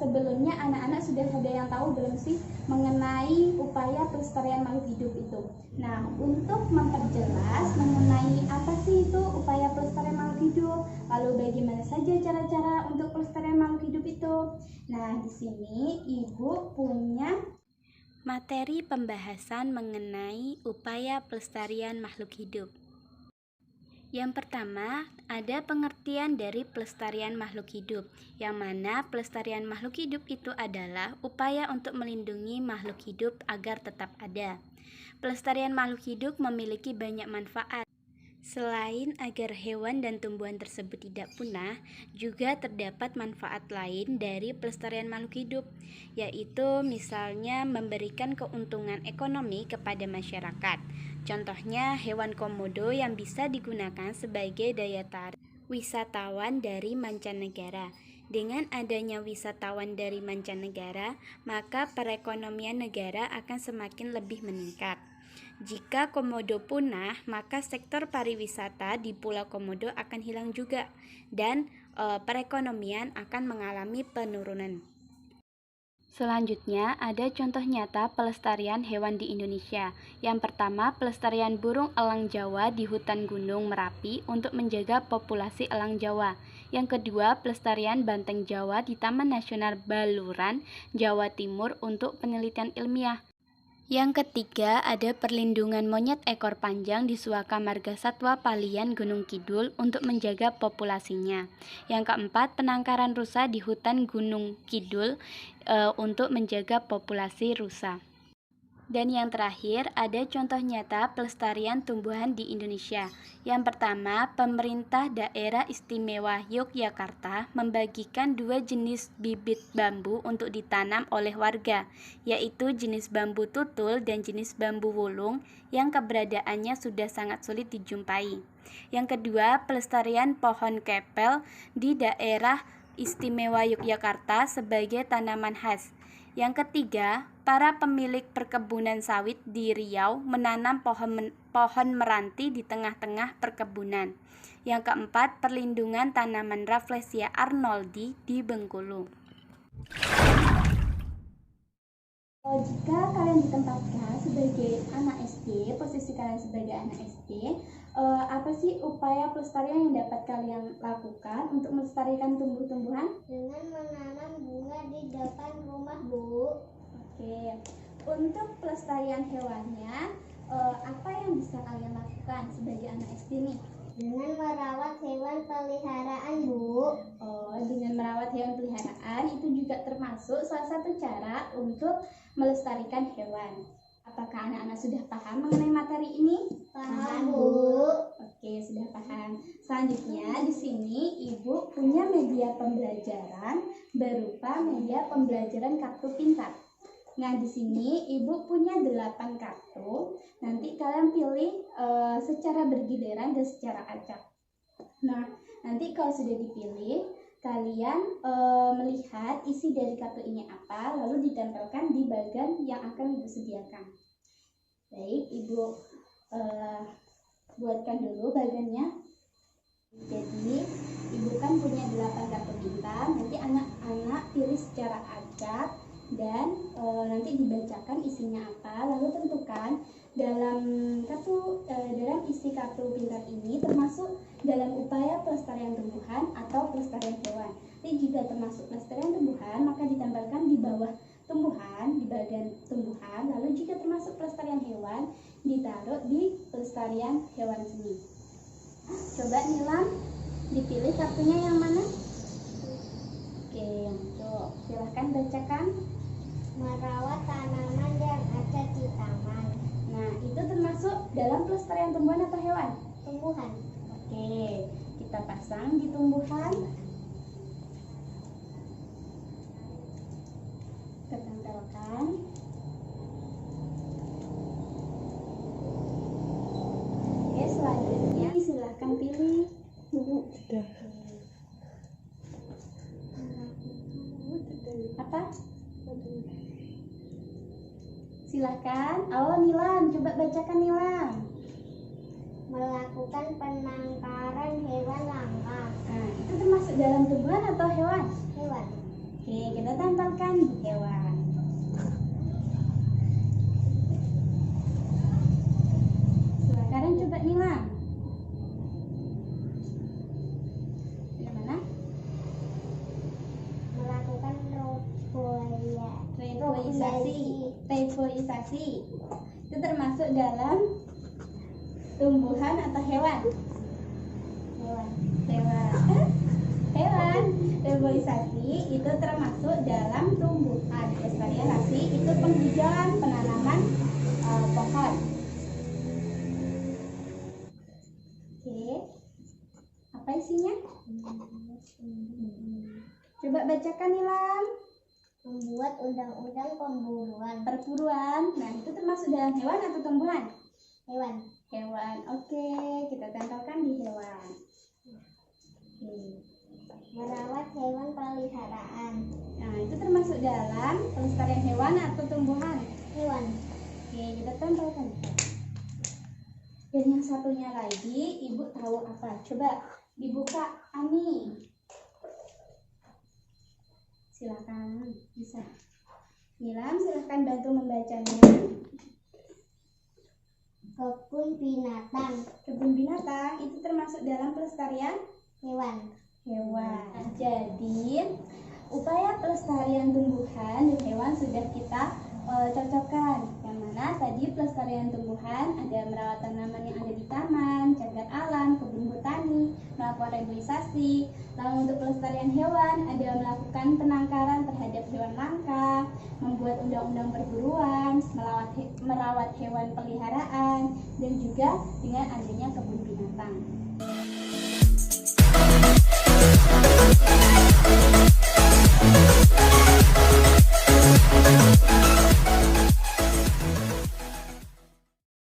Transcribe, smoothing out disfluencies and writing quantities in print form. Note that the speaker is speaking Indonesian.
sebelumnya anak-anak sudah ada yang tahu belum sih mengenai upaya pelestarian makhluk hidup itu? Nah, untuk memperjelas mengenai apa sih itu upaya pelestarian makhluk hidup, lalu bagaimana saja cara-cara untuk pelestarian makhluk hidup itu. Nah, di sini Ibu punya materi pembahasan mengenai upaya pelestarian makhluk hidup. Yang pertama, ada pengertian dari pelestarian makhluk hidup, yang mana pelestarian makhluk hidup itu adalah upaya untuk melindungi makhluk hidup agar tetap ada. Pelestarian makhluk hidup memiliki banyak manfaat. Selain agar hewan dan tumbuhan tersebut tidak punah, juga terdapat manfaat lain dari pelestarian makhluk hidup, yaitu misalnya memberikan keuntungan ekonomi kepada masyarakat. Contohnya hewan komodo yang bisa digunakan sebagai daya tarik wisatawan dari mancanegara. Dengan adanya wisatawan dari mancanegara, maka perekonomian negara akan semakin lebih meningkat. Jika komodo punah, maka sektor pariwisata di Pulau Komodo akan hilang juga dan perekonomian akan mengalami penurunan. Selanjutnya, ada contoh nyata pelestarian hewan di Indonesia. Yang pertama, pelestarian burung elang Jawa di hutan Gunung Merapi untuk menjaga populasi elang Jawa. Yang kedua, pelestarian banteng Jawa di Taman Nasional Baluran, Jawa Timur untuk penelitian ilmiah. Yang ketiga, ada perlindungan monyet ekor panjang di Suaka Marga Satwa Palian Gunung Kidul untuk menjaga populasinya. Yang keempat, penangkaran rusa di hutan Gunung Kidul untuk menjaga populasi rusa. Dan yang terakhir, ada contoh nyata pelestarian tumbuhan di Indonesia. Yang pertama, pemerintah daerah istimewa Yogyakarta membagikan 2 jenis bibit bambu untuk ditanam oleh warga, yaitu jenis bambu tutul dan jenis bambu wulung yang keberadaannya sudah sangat sulit dijumpai. Yang kedua, pelestarian pohon kepel di daerah istimewa Yogyakarta sebagai tanaman khas. Yang ketiga, para pemilik perkebunan sawit di Riau menanam pohon meranti di tengah-tengah perkebunan. Yang keempat, perlindungan tanaman Rafflesia arnoldi di Bengkulu. Jika kalian ditempatkan sebagai anak SD, posisi kalian sebagai anak SD, apa sih upaya pelestarian yang dapat kalian lakukan untuk melestarikan tumbuh-tumbuhan? Dengan menanam bunga di depan rumah, Bu. Oke, untuk pelestarian hewannya, apa yang bisa kalian lakukan sebagai anak SD nih? Dengan merawat hewan peliharaan, Bu. Dengan merawat hewan peliharaan itu juga termasuk salah satu cara untuk melestarikan hewan. Apakah anak-anak sudah paham mengenai materi ini? Paham, Bu. Oke, sudah paham. Selanjutnya di sini Ibu punya media pembelajaran berupa media pembelajaran kartu pintar. Nah, di sini Ibu punya 8 kartu. Nanti kalian pilih secara bergiliran dan secara acak. Nah, nanti kalau sudah dipilih, kalian melihat isi dari kartu ini apa, lalu ditempelkan di bagian yang akan Ibu sediakan. Baik, Ibu buatkan dulu bagiannya. Jadi, Ibu kan punya 8 kartu pintar. Nanti anak-anak pilih secara acak dan nanti dibacakan isinya apa, lalu tentukan dalam isi kartu pintar ini termasuk dalam upaya pelestarian tumbuhan atau pelestarian hewan. Jadi jika termasuk pelestarian tumbuhan, maka ditempelkan di bawah tumbuhan, di bagian tumbuhan. Lalu jika termasuk pelestarian hewan, ditaruh di pelestarian hewan sini. Coba Nilam, dipilih kartunya yang mana? Oke, yang itu. Silahkan bacakan. Merawat tanaman yang ada di taman. Nah, itu termasuk dalam pelestarian tumbuhan atau hewan? Tumbuhan. Oke, kita pasang di tumbuhan. Kita tempelkan. Oke, selanjutnya silahkan pilih. Apa? Silahkan. Nilam, coba bacakan Nilam. Melakukan penangkaran hewan langka. Nah, itu termasuk dalam tumbuhan atau hewan? Hewan. Oke, kita tempelkan di hewan. Sekarang coba Nilam. Bagaimana? Melakukan Reboisasi. Itu termasuk dalam tumbuhan atau hewan? Hewan. Reboisasi itu termasuk dalam tumbuhan. Pelestariasi itu penghijauan, penanaman pohon. Oke. Apa isinya? Coba bacakan Nilam. Membuat undang-undang Perburuan. Nah, itu termasuk dalam hewan atau tumbuhan? hewan. Hewan. Oke, kita tempelkan di hewan. Oke. Merawat hewan peliharaan. Nah, itu termasuk dalam pelestarian hewan atau tumbuhan? Hewan. Oke, kita tempelkan. Dan yang satunya lagi, Ibu tahu apa? Coba dibuka, Ani. Silakan, bisa. Nilam, silakan bantu membacanya. Kebun binatang. Kebun binatang itu termasuk dalam pelestarian Hewan. hewan. Jadi, upaya pelestarian tumbuhan dan hewan sudah kita cocokkan. Yang mana tadi pelestarian tumbuhan ada merawat tanaman yang ada di taman, cagar alam, kebun botani, melakukan reboisasi. Lalu untuk pelestarian hewan ada melakukan penangkaran terhadap hewan langka, membuat undang-undang perburuan, merawat hewan peliharaan, dan juga dengan adanya kebun binatang.